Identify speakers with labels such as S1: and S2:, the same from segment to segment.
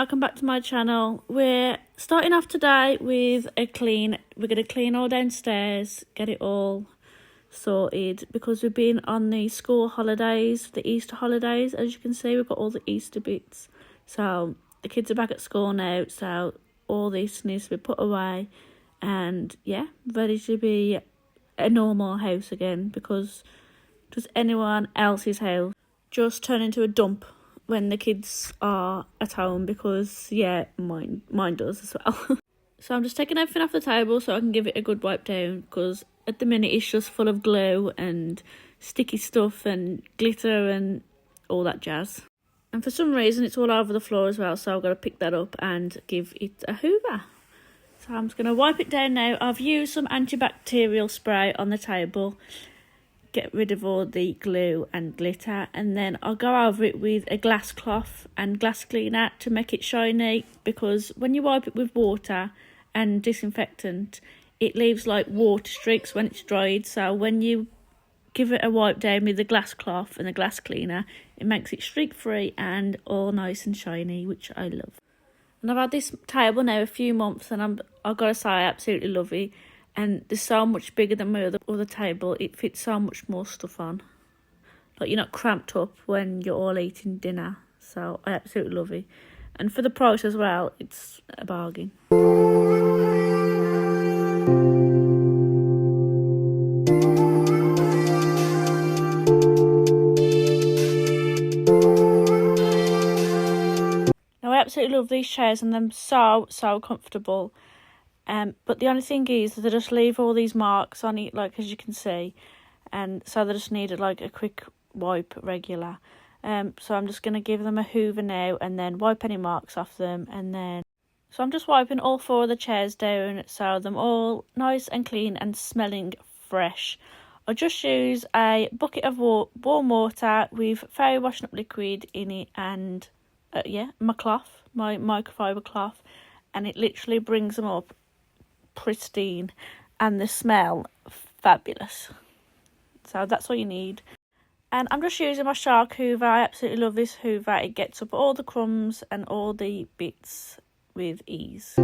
S1: welcome back to my channel. We're starting off today with a clean. We're going to clean all downstairs, get it all sorted because we've been on the school holidays, the Easter holidays. As you can see, we've got all the Easter bits. So the kids are back at school now, so all this needs to be put away and yeah, ready to be a normal house again, because does anyone else's house just turn into a dump when the kids are at home? Because yeah, mine does as well. So I'm just taking everything off the table so I can give it a good wipe down, because at the minute it's just full of glue and sticky stuff and glitter and all that jazz. And for some reason it's all over the floor as well, so I've got to pick that up and give it a hoover. So I'm just going to wipe it down now. I've used some antibacterial spray on the table, get rid of all the glue and glitter, and then I'll go over it with a glass cloth and glass cleaner to make it shiny, because when you wipe it with water and disinfectant it leaves like water streaks when it's dried. So when you give it a wipe down with the glass cloth and the glass cleaner, it makes it streak free and all nice and shiny, which I love. And I've had this table now a few months and I've got to say I absolutely love it. And they're so much bigger than my other table. It fits so much more stuff on. Like, you're not cramped up when you're all eating dinner. So I absolutely love it. And for the price as well, it's a bargain. Now I absolutely love these chairs and they're so comfortable. But the only thing is that they just leave all these marks on it, like as you can see, and so they just needed like a quick wipe regular. So I'm just going to give them a hoover now and then wipe any marks off them, and then so I'm just wiping all four of the chairs down so them all nice and clean and smelling fresh. I just use a bucket of warm water with fairy washing up liquid in it and my cloth, my microfiber cloth, and it literally brings them up pristine and the smell fabulous. So that's all you need. And I'm just using my shark hoover. I absolutely love this hoover. It gets up all the crumbs and all the bits with ease.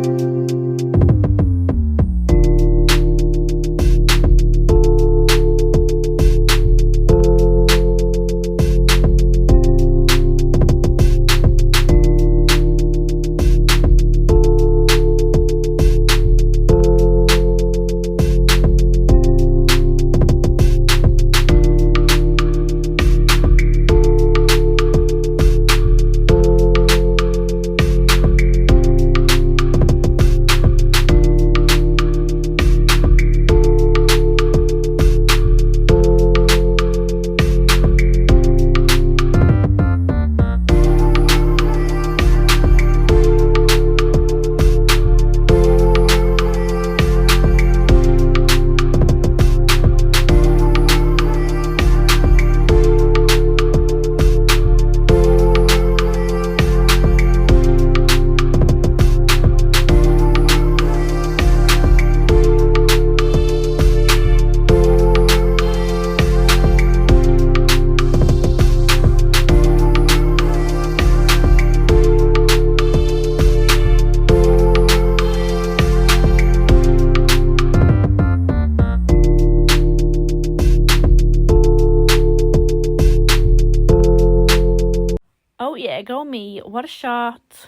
S1: Oh yeah, go me, what a shot.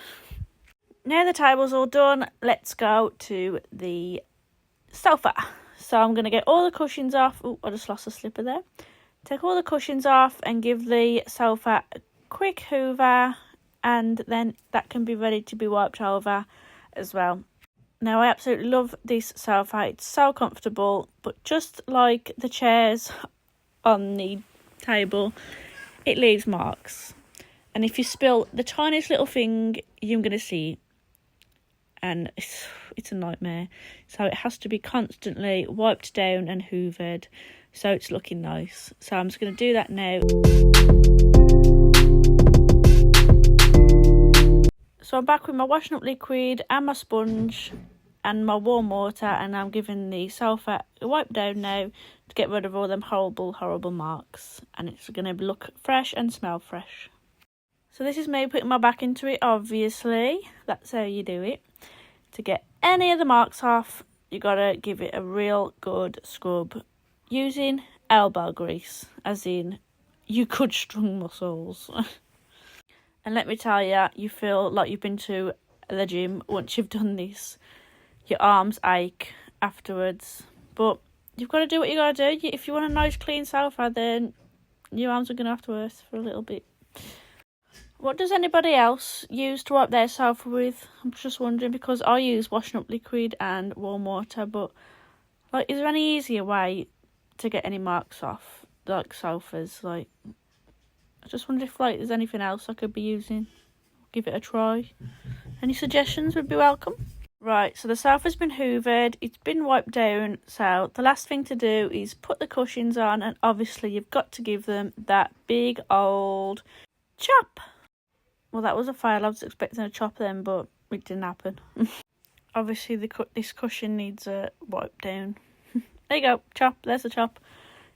S1: Now the table's all done, let's go to the sofa. So I'm going to get all the cushions off. Oh, I just lost a slipper there. Take all the cushions off and give the sofa a quick hoover, and then that can be ready to be wiped over as well. Now I absolutely love this sofa, it's so comfortable, but just like the chairs on the table, it leaves marks. And if you spill the tiniest little thing, you're going to see it. And it's a nightmare. So it has to be constantly wiped down and hoovered so it's looking nice. So I'm just going to do that now. So I'm back with my washing up liquid and my sponge and my warm water, and I'm giving the sofa a wipe down now to get rid of all them horrible marks, and it's going to look fresh and smell fresh. So this is me putting my back into it, obviously. That's how you do it. To get any of the marks off, you gotta give it a real good scrub using elbow grease, as in you could strung muscles. And let me tell you, you feel like you've been to the gym once you've done this. Your arms ache afterwards, but you've got to do what you got to do. If you want a nice clean sofa, then your arms are going to have to hurt for a little bit. What does anybody else use to wipe their sofa with? I'm just wondering, because I use washing up liquid and warm water, but like, is there any easier way to get any marks off, like sofas? Like, I just wonder if there's anything else I could be using. Give it a try. Any suggestions would be welcome. Right, so the sofa's been hoovered, it's been wiped down, so the last thing to do is put the cushions on, and obviously you've got to give them that big old chop. Well, that was a fail. I was expecting a chop then, but it didn't happen. Obviously, this cushion needs a wipe down. There you go, chop. There's a chop.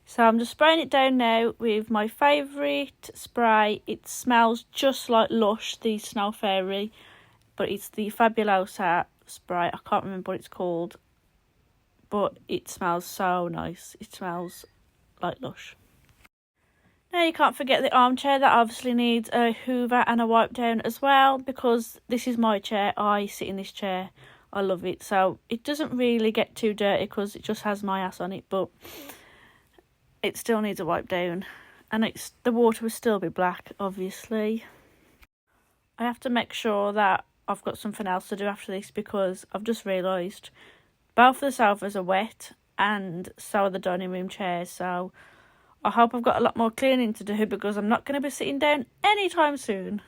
S1: So I'm just spraying it down now with my favourite spray. It smells just like Lush, the Snow Fairy, but it's the Fabulosa spray. I can't remember what it's called, but it smells so nice. It smells like Lush. Now you can't forget the armchair. That obviously needs a hoover and a wipe down as well, because this is my chair. I sit in this chair. I love it. So it doesn't really get too dirty because it just has my ass on it, but it still needs a wipe down. And the water will still be black, obviously. I have to make sure that I've got something else to do after this, because I've just realised both of the sofas are wet and so are the dining room chairs. So I hope I've got a lot more cleaning to do, because I'm not going to be sitting down anytime soon.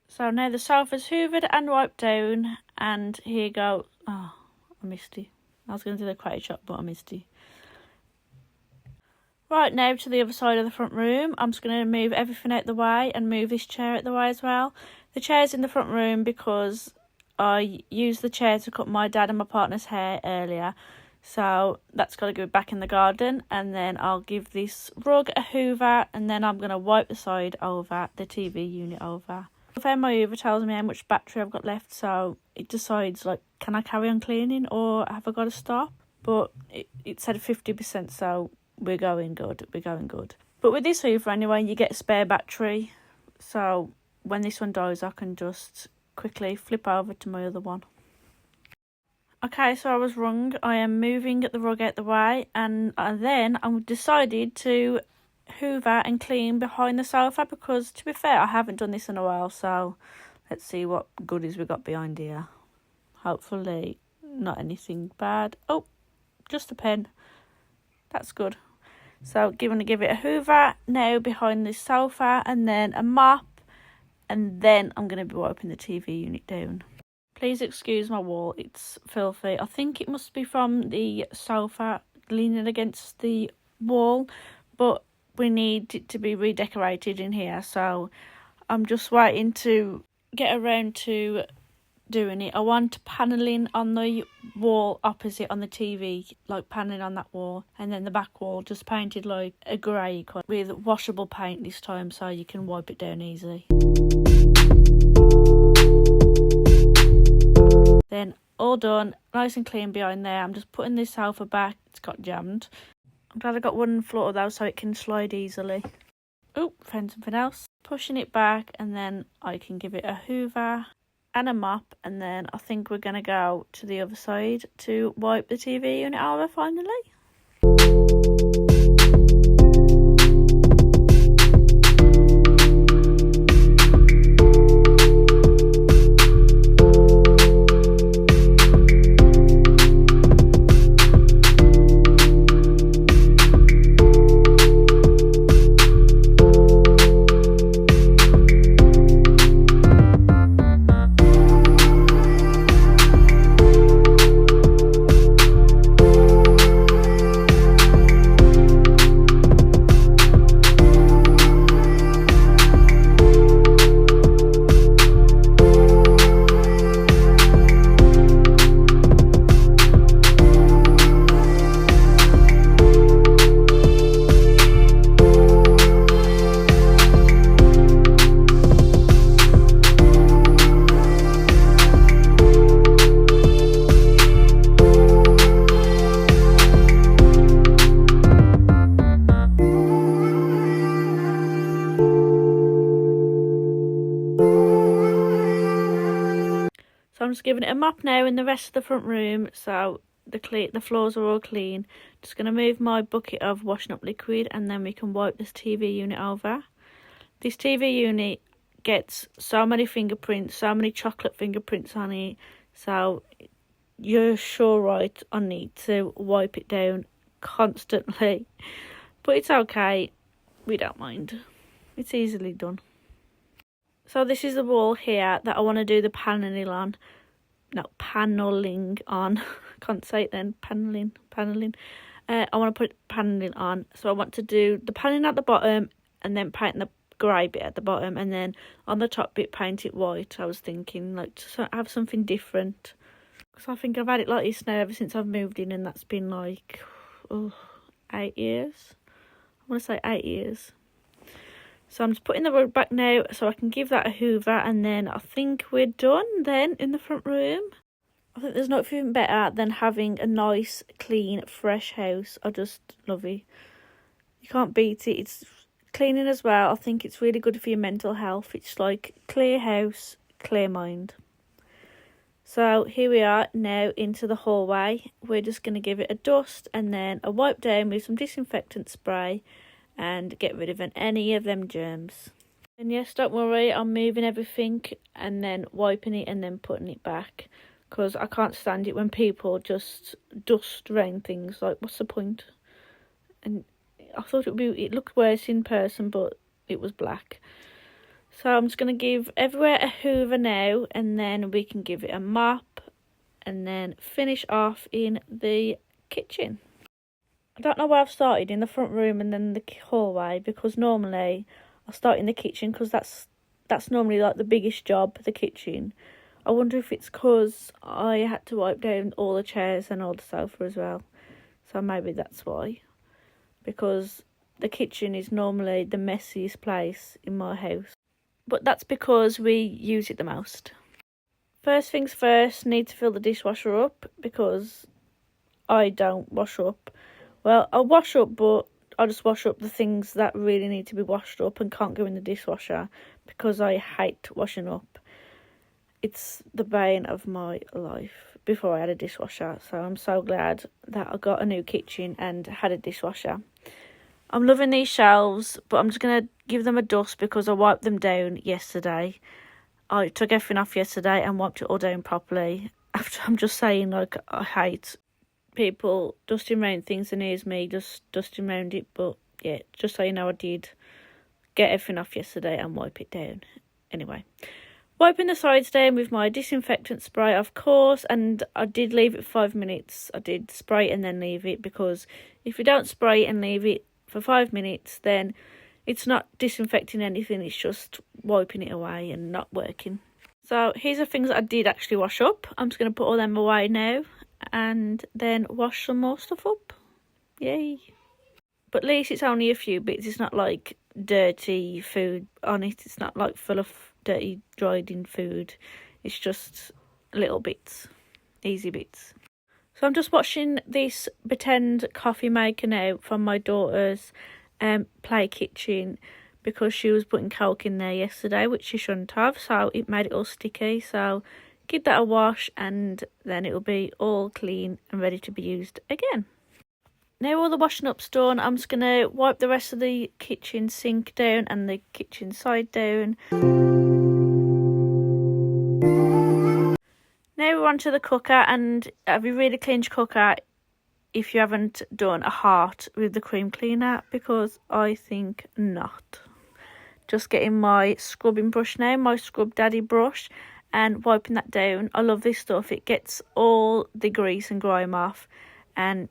S1: So now the sofa's hoovered and wiped down, and here you go. Oh, I missed it. I was going to do the karate chop, but I missed it. Right, now to the other side of the front room. I'm just going to move everything out the way and move this chair out the way as well. The chair's in the front room because I used the chair to cut my dad and my partner's hair earlier. So that's got to go back in the garden, and then I'll give this rug a hoover, and then I'm going to wipe the side over, the TV unit over. I found my hoover tells me how much battery I've got left, so it decides, like, can I carry on cleaning or have I got to stop? But it said 50%, so we're going good. But with this hoover anyway, you get a spare battery, so when this one dies, I can just quickly flip over to my other one. Okay, so I was wrong. I am moving the rug out the way, and then I decided to hoover and clean behind the sofa, because, to be fair, I haven't done this in a while, so let's see what goodies we got behind here. Hopefully not anything bad. Oh, just a pen. That's good. So I'm going to give it a hoover now behind this sofa, and then a mop, and then I'm going to be wiping the TV unit down. Please excuse my wall, it's filthy. I think it must be from the sofa leaning against the wall, but we need it to be redecorated in here, so I'm just waiting to get around to doing it. I want panelling on the wall opposite on the TV, like panelling on that wall, and then the back wall just painted like a grey colour with washable paint this time, so you can wipe it down easily. Then all done, nice and clean behind there. I'm just putting this sofa back. It's got jammed. I'm glad I got wooden floor though, so it can slide easily. Oh, found something else. Pushing it back, and then I can give it a hoover and a mop, and then I think we're going to go to the other side to wipe the TV unit over finally. I'm just giving it a mop now in the rest of the front room, so the floors are all clean. Just going to move my bucket of washing up liquid, and then we can wipe this TV unit over. This TV unit gets so many fingerprints, so many chocolate fingerprints on it, so you're sure right I need to wipe it down constantly. But it's okay, we don't mind. It's easily done. So this is the wall here that I want to do the paneling on. Can't say it then. Paneling. I want to put paneling on. So I want to do the paneling at the bottom and then paint the grey bit at the bottom, and then on the top bit paint it white. I was thinking like to have something different, because I think I've had it like this now ever since I've moved in, and that's been like 8 years. I want to say 8 years. So I'm just putting the rug back now so I can give that a hoover, and then I think we're done then in the front room. I think there's nothing better than having a nice, clean, fresh house. I just love it. You can't beat it. It's cleaning as well. I think it's really good for your mental health. It's like clear house, clear mind. So here we are now into the hallway. We're just going to give it a dust and then a wipe down with some disinfectant spray and get rid of any of them germs. And yes, don't worry, I'm moving everything and then wiping it and then putting it back, because I can't stand it when people just dust around things. Like, what's the point? And I thought it looked worse in person, but it was black. So I'm just going to give everywhere a hoover now, and then we can give it a mop and then finish off in the kitchen. I don't know where I've started, in the front room and then the hallway, because normally I start in the kitchen, because that's normally like the biggest job, the kitchen. I wonder if it's because I had to wipe down all the chairs and all the sofa as well. So maybe that's why. Because the kitchen is normally the messiest place in my house. But that's because we use it the most. First things first, need to fill the dishwasher up, because I don't wash up. Well, I wash up, but I just wash up the things that really need to be washed up and can't go in the dishwasher, because I hate washing up. It's the bane of my life before I had a dishwasher. So I'm so glad that I got a new kitchen and had a dishwasher. I'm loving these shelves, but I'm just going to give them a dust because I wiped them down yesterday. I took everything off yesterday and wiped it all down properly. After I'm just saying, like, I hate people dusting around things, and here's me just dusting around it. But yeah, just so you know, I did get everything off yesterday and wipe it down. Anyway, wiping the sides down with my disinfectant spray, of course, and I did leave it 5 minutes. I did spray and then leave it, because if you don't spray and leave it for 5 minutes, then it's not disinfecting anything, it's just wiping it away and not working. So here's the things that I did actually wash up. I'm just going to put all them away now and then wash some more stuff up. Yay. But at least it's only a few bits. It's not like dirty food on it. It's not like full of dirty dried in food. It's just little bits, easy bits. So I'm just watching this pretend coffee maker now from my daughter's play kitchen, because she was putting Coke in there yesterday, which she shouldn't have, so it made it all sticky. So give that a wash and then it will be all clean and ready to be used again. Now all the washing up's done, I'm just going to wipe the rest of the kitchen sink down and the kitchen side down. Now we're on to the cooker, and have you really cleaned your cooker if you haven't done a heart with the cream cleaner? Because I think not. Just getting my scrubbing brush now, my Scrub Daddy brush, and wiping that down. I love this stuff. It gets all the grease and grime off. And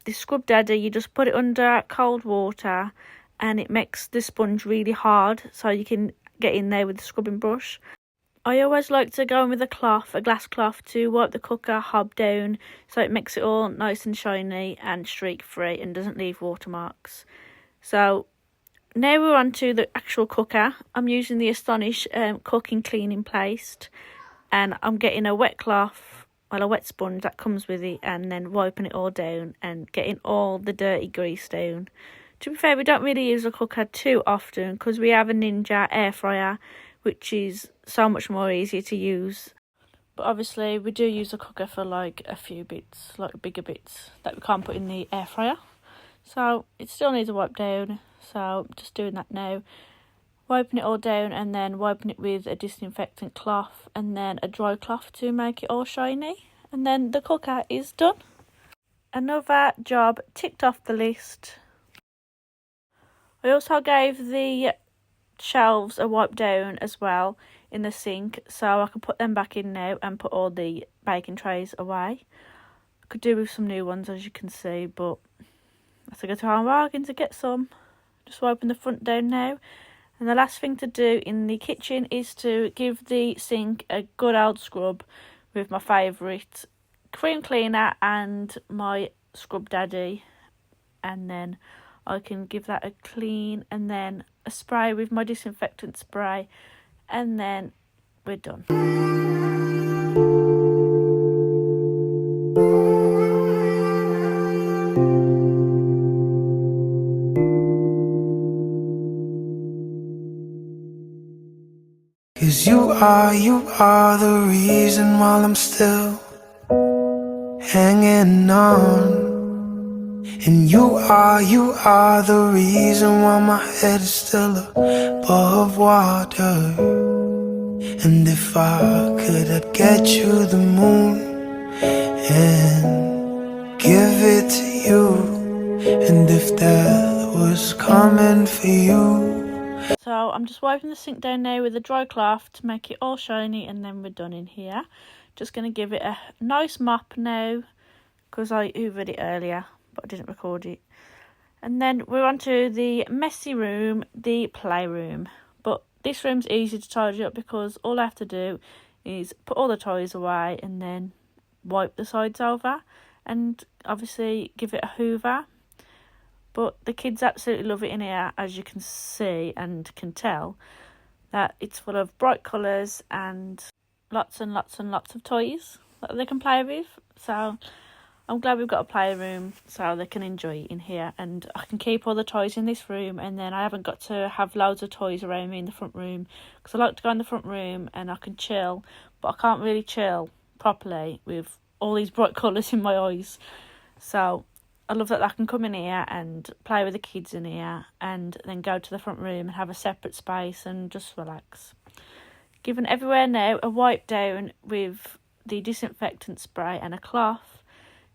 S1: this Scrub Daddy, you just put it under cold water and it makes the sponge really hard, so you can get in there with the scrubbing brush. I always like to go in with a glass cloth, to wipe the cooker hob down, so it makes it all nice and shiny and streak free and doesn't leave watermarks. So now we're on to the actual cooker. I'm using the Astonish cooking cleaning paste, and I'm getting a wet cloth, well, a wet sponge that comes with it, and then wiping it all down and getting all the dirty grease down. To be fair, we don't really use a cooker too often because we have a Ninja air fryer, which is so much more easier to use. But obviously we do use a cooker for like a few bits, like bigger bits that we can't put in the air fryer. So it still needs a wipe down, so I'm just doing that now. Wiping it all down and then wiping it with a disinfectant cloth and then a dry cloth to make it all shiny. And then the cooker is done. Another job ticked off the list. I also gave the shelves a wipe down as well in the sink, so I can put them back in now and put all the baking trays away. I could do with some new ones, as you can see, but I have to go to Home Bargains to get some. Just wiping the front down now. And the last thing to do in the kitchen is to give the sink a good old scrub with my favourite cream cleaner and my Scrub Daddy. And then I can give that a clean and then a spray with my disinfectant spray. And then we're done.
S2: 'Cause you are the reason while I'm still hanging on. And you are the reason why my head is still above water. And if I could, I'd get you the moon and give it to you. And if that was coming for you.
S1: So I'm just wiping the sink down now with a dry cloth to make it all shiny, and then we're done in here. Just going to give it a nice mop now because I hoovered it earlier but I didn't record it. And then we're on to the messy room, the playroom. But this room's easy to tidy up because all I have to do is put all the toys away and then wipe the sides over and obviously give it a hoover. But the kids absolutely love it in here, as you can see and can tell that it's full of bright colours and lots and lots and lots of toys that they can play with. So I'm glad we've got a playroom so they can enjoy it in here, and I can keep all the toys in this room, and then I haven't got to have loads of toys around me in the front room because I like to go in the front room and I can chill, but I can't really chill properly with all these bright colours in my eyes. So I love that I can come in here and play with the kids in here and then go to the front room and have a separate space and just relax. Giving everywhere now a wipe down with the disinfectant spray and a cloth.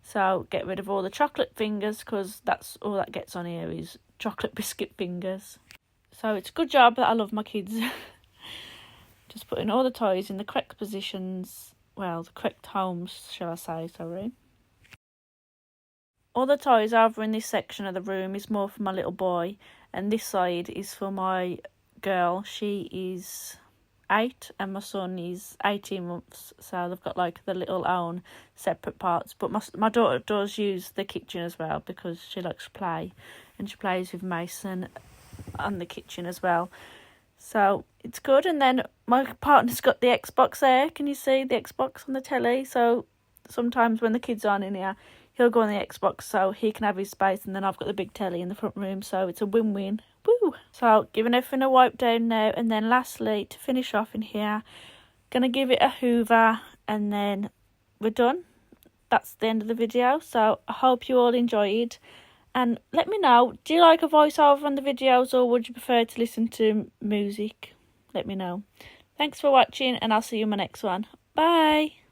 S1: So get rid of all the chocolate fingers because that's all that gets on here is chocolate biscuit fingers. So it's a good job that I love my kids. Just putting all the toys in the correct positions. Well, the correct homes, shall I say, sorry. All the toys over in this section of the room is more for my little boy, and this side is for my girl. She is 8 and my son is 18 months, so they've got like the little own separate parts. But my daughter does use the kitchen as well because she likes to play, and she plays with Mason on the kitchen as well. So it's good. And then my partner's got the Xbox there. Can you see the Xbox on the telly? So sometimes when the kids aren't in here, he'll go on the Xbox so he can have his space, and then I've got the big telly in the front room, so it's a win-win. Woo! So giving everything a wipe down now, and then lastly, to finish off in here, gonna give it a hoover, and then we're done. That's the end of the video, so I hope you all enjoyed. And let me know, do you like a voiceover on the videos, or would you prefer to listen to music? Let me know. Thanks for watching, and I'll see you in my next one. Bye!